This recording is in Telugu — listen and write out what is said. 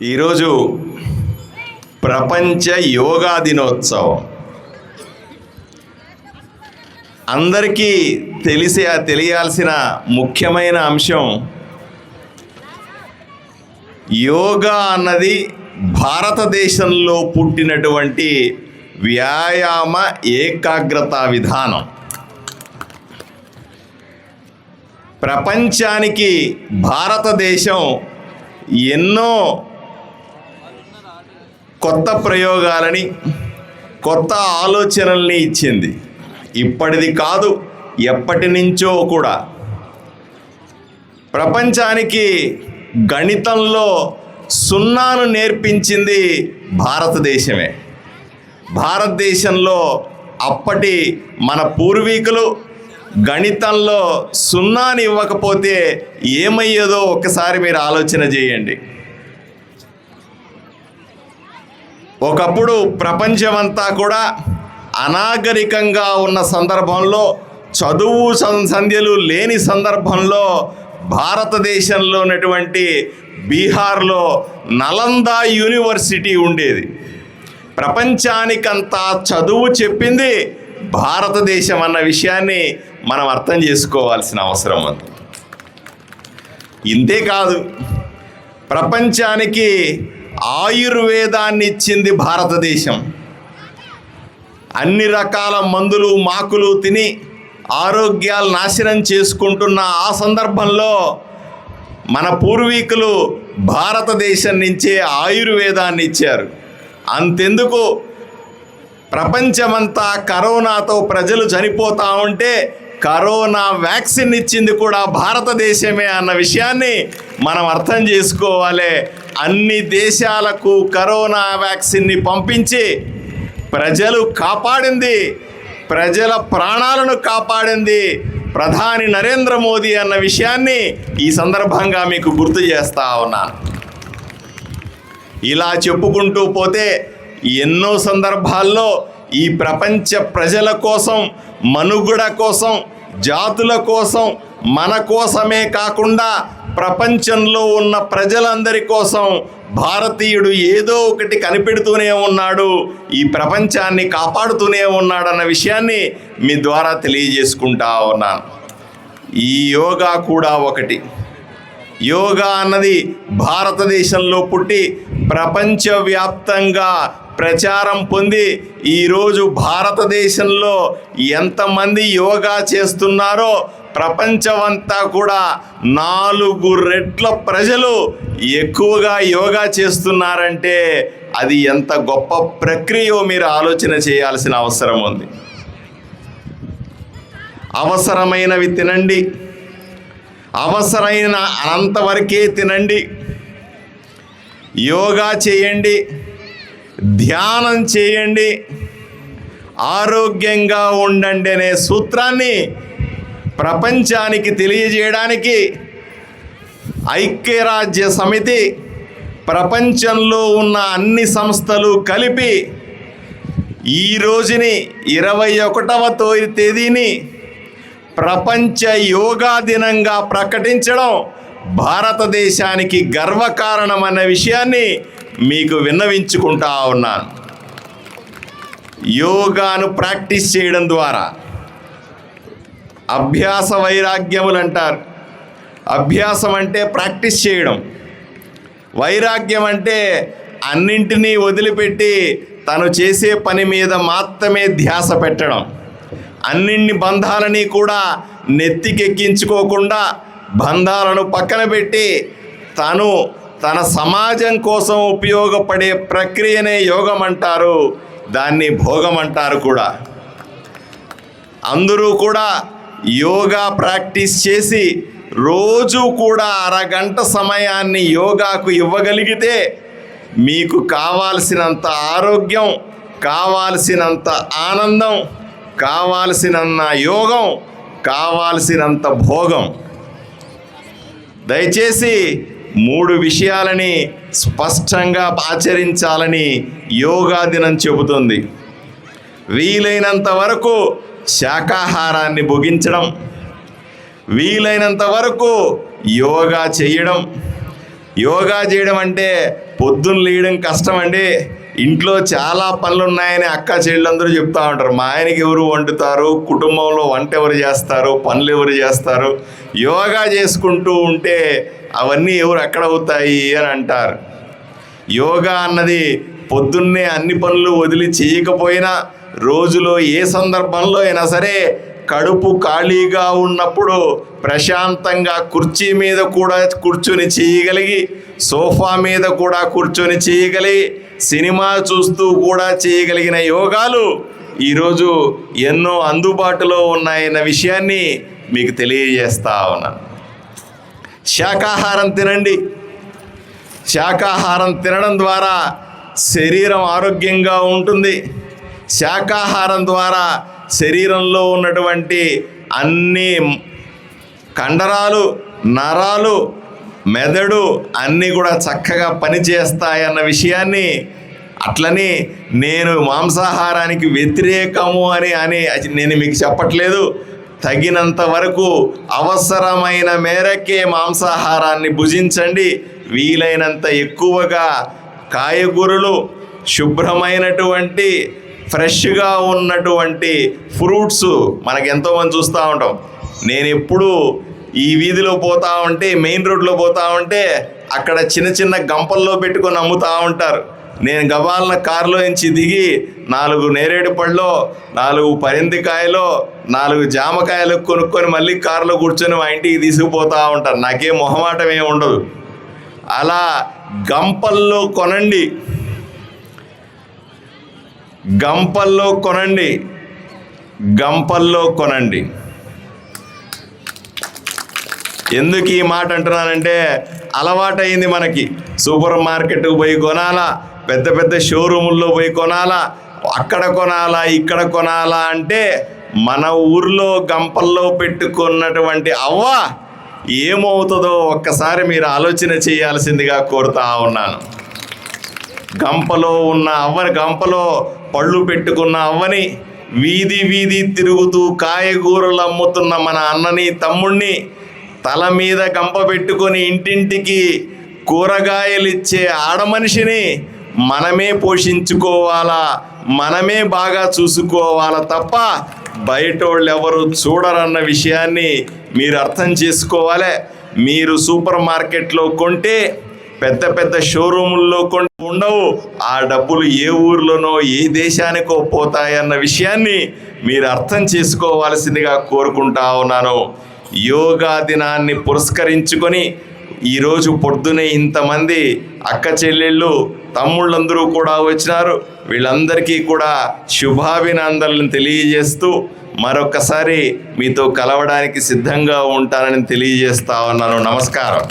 ఈరోజు ప్రపంచ యోగా దినోత్సవం. అందరికీ తెలియాల్సిన ముఖ్యమైన అంశం, యోగా అన్నది భారతదేశంలో పుట్టినటువంటి వ్యాయామ ఏకాగ్రతా విధానం. ప్రపంచానికి భారతదేశం ఎన్నో కొత్త ప్రయోగాలని, కొత్త ఆలోచనల్ని ఇచ్చింది. ఇప్పటిది కాదు, ఎప్పటి నుంచో కూడా. ప్రపంచానికి గణితంలో సున్నాను నేర్పించింది భారతదేశమే. భారతదేశంలో అప్పటి మన పూర్వీకులు గణితంలో సున్నాని ఇవ్వకపోతే ఏమయ్యేదో ఒక్కసారి మీరు ఆలోచన చేయండి. ఒకప్పుడు ప్రపంచమంతా కూడా అనాగరికంగా ఉన్న సందర్భంలో, చదువు సంధ్యలు లేని సందర్భంలో భారతదేశంలో ఉన్నటువంటి బీహార్లో నలంద యూనివర్సిటీ ఉండేది. ప్రపంచానికంతా చదువు చెప్పింది భారతదేశం అన్న విషయాన్ని మనం అర్థం చేసుకోవాల్సిన అవసరం ఉంది. ఇంతేకాదు, ప్రపంచానికి ఆయుర్వేదాన్ని ఇచ్చింది భారతదేశం. అన్ని రకాల మందులు మాకులు తిని ఆరోగ్యాలు నాశనం చేసుకుంటున్న ఆ సందర్భంలో మన పూర్వీకులు భారతదేశం నుంచే ఆయుర్వేదాన్ని ఇచ్చారు. అంతెందుకు, ప్రపంచమంతా కరోనాతో ప్రజలు చనిపోతూ ఉంటే కరోనా వ్యాక్సిన్ ఇచ్చింది కూడా భారతదేశమే అన్న విషయాన్ని మనం అర్థం చేసుకోవాలి. అన్ని దేశాలకు కరోనా వ్యాక్సిన్ని పంపించి ప్రజలు కాపాడింది, ప్రజల ప్రాణాలను కాపాడింది ప్రధాని నరేంద్ర మోదీ అన్న విషయాన్ని ఈ సందర్భంగా మీకు గుర్తు చేస్తా ఉన్నాను. ఇలా చెప్పుకుంటూ పోతే ఎన్నో సందర్భాల్లో ఈ ప్రపంచ ప్రజల కోసం, మనుగడ కోసం, జాతుల కోసం, మన కోసమే కాకుండా ప్రపంచంలో ఉన్న ప్రజలందరి కోసం భారతీయుడు ఏదో ఒకటి కనిపెడుతూనే ఉన్నాడు, ఈ ప్రపంచాన్ని కాపాడుతూనే ఉన్నాడన్న విషయాన్ని మీ ద్వారా తెలియజేసుకుంటా ఉన్నాను. ఈ యోగా కూడా ఒకటి. యోగా అన్నది భారతదేశంలో పుట్టి ప్రపంచవ్యాప్తంగా ప్రచారం పొంది ఈరోజు భారతదేశంలో ఎంతమంది యోగా చేస్తున్నారో ప్రపంచమంతా కూడా 4 రెట్ల ప్రజలు ఎక్కువగా యోగా చేస్తున్నారంటే అది ఎంత గొప్ప ప్రక్రియో మీరు ఆలోచన చేయాల్సిన అవసరం ఉంది. అవసరమైనవి తినండి, అవసరమైన అంతవరకే తినండి, యోగా చేయండి, ధ్యానం చేయండి, ఆరోగ్యంగా ఉండండి అనే సూత్రాన్ని ప్రపంచానికి తెలియజేయడానికి ఐక్యరాజ్య సమితి ప్రపంచంలో ఉన్న అన్ని సంస్థలు కలిపి ఈ రోజుని 21వ తేదీని ప్రపంచ యోగా దినంగా ప్రకటించడం భారతదేశానికి గర్వకారణం అన్న విషయాన్ని మీకు విన్నవించుకుంటా ఉన్నాను. యోగాను ప్రాక్టీస్ చేయడం ద్వారా అభ్యాస వైరాగ్యములు అంటారు. అభ్యాసం అంటే ప్రాక్టీస్ చేయడం, వైరాగ్యం అంటే అన్నింటినీ వదిలిపెట్టి తను చేసే పని మీద మాత్రమే ధ్యాస పెట్టడం, అన్నింటి బంధాలని కూడా నెత్తికెక్కించుకోకుండా బంధాలను పక్కన పెట్టి తన సమాజం కోసం ఉపయోగపడే ప్రక్రియనే యోగం అంటారు, దాన్ని భోగం అంటారు కూడా. అందరూ కూడా యోగా ప్రాక్టీస్ చేసి రోజు కూడా అరగంట సమయాన్ని యోగాకు ఇవ్వగలిగితే మీకు కావాల్సినంత ఆరోగ్యం, కావాల్సినంత ఆనందం, కావాల్సినంత యోగం, కావాల్సినంత భోగం. దయచేసి 3 విషయాలని స్పష్టంగా ఆచరించాలని యోగా దినం చెబుతుంది. వీలైనంత వరకు శాకాహారాన్ని భుజించడం, వీలైనంత వరకు యోగా చేయడం. యోగా చేయడం అంటే పొద్దున్న లేయడం కష్టం అండి, ఇంట్లో చాలా పనులు ఉన్నాయని అక్క చెల్లెళ్ళందరూ చెప్తా ఉంటారు. మా ఆయనకి ఎవరు వండుతారు, కుటుంబంలో వంట ఎవరు చేస్తారు, పనులు ఎవరు చేస్తారు, యోగా చేసుకుంటూ ఉంటే అవన్నీ ఎవరు ఎక్కడ అవుతాయి అని అంటారు. యోగా అన్నది పొద్దున్నే అన్ని పనులు వదిలి చేయకపోయినా రోజులో ఏ సందర్భంలో అయినా సరే కడుపు ఖాళీగా ఉన్నప్పుడు ప్రశాంతంగా కుర్చీ మీద కూడా కూర్చొని చేయగలిగి, సోఫా మీద కూడా కూర్చొని చేయగలిగి, సినిమా చూస్తూ కూడా చేయగలిగిన యోగాలు ఈరోజు ఎన్నో అందుబాటులో ఉన్నాయన్న విషయాన్ని మీకు తెలియజేస్తా ఉన్నాను. శాకాహారం తినండి. శాకాహారం తినడం ద్వారా శరీరం ఆరోగ్యంగా ఉంటుంది. శాకాహారం ద్వారా శరీరంలో ఉన్నటువంటి అన్ని కండరాలు, నరాలు, మెదడు అన్నీ కూడా చక్కగా పనిచేస్తాయన్న విషయాన్ని, అట్లని నేను మాంసాహారానికి వ్యతిరేకము అని నేను మీకు చెప్పట్లేదు. తగినంత వరకు అవసరమైన మేరకే మాంసాహారాన్ని భుజించండి. వీలైనంత ఎక్కువగా కాయగూరలు, శుభ్రమైనటువంటి ఫ్రెష్గా ఉన్నటువంటి ఫ్రూట్స్ మనకు ఎంతోమంది చూస్తూ ఉంటాం. నేను ఎప్పుడు ఈ వీధిలో పోతా ఉంటే, మెయిన్ రోడ్లో పోతా ఉంటే అక్కడ చిన్న చిన్న గంపల్లో పెట్టుకొని అమ్ముతూ ఉంటారు. నేను గబాలన కారులో నుంచి దిగి 4 నేరేడు పళ్ళు, 4 పరిందికాయలు, 4 జామకాయలు కొనుక్కొని మళ్ళీ కారులో కూర్చొని మా ఇంటికి తీసుకుపోతూ ఉంటారు. నాకేం మొహమాటం ఏమి ఉండదు. అలా గంపల్లో కొనండి, గంపల్లో కొనండి, గంపల్లో కొనండి. ఎందుకు ఈ మాట అంటున్నానంటే, అలవాటైంది మనకి. సూపర్ మార్కెట్కి పోయి కొనాలా, పెద్ద పెద్ద షోరూముల్లో పోయి కొనాలా, అక్కడ కొనాలా, ఇక్కడ కొనాలా అంటే మన ఊర్లో గంపల్లో పెట్టుకున్నటువంటి అవ్వ ఏమవుతుందో ఒక్కసారి మీరు ఆలోచన చేయాల్సిందిగా కోరుతా ఉన్నాను. గంపలో ఉన్న అవ్వని, గంపలో పళ్ళు పెట్టుకున్న అవ్వని, వీధి వీధి తిరుగుతూ కాయగూరలు అమ్ముతున్న మన అన్నని, తమ్ముణ్ణి, తల మీద గంప పెట్టుకొని ఇంటింటికి కూరగాయలు ఇచ్చే ఆడమనిషిని మనమే పోషించుకోవాలా, మనమే బాగా చూసుకోవాలా తప్ప బయటోళ్ళు ఎవరు చూడరన్న విషయాన్ని మీరు అర్థం చేసుకోవాలి. మీరు సూపర్ మార్కెట్లో కొంటే, పెద్ద పెద్ద షోరూముల్లో ఉండవు. ఆ డబ్బులు ఏ ఊర్లోనో ఏ దేశానికో పోతాయన్న విషయాన్ని మీరు అర్థం చేసుకోవాల్సిందిగా కోరుకుంటా ఉన్నాను. యోగా దినాన్ని పురస్కరించుకొని ఈరోజు పొద్దునే ఇంతమంది అక్క చెల్లెళ్ళు, తమ్ముళ్ళందరూ కూడా వచ్చినారు. వీళ్ళందరికీ కూడా శుభాభినందనలను తెలియజేస్తూ మరొకసారి మీతో కలవడానికి సిద్ధంగా ఉంటానని తెలియజేస్తా ఉన్నాను. నమస్కారం.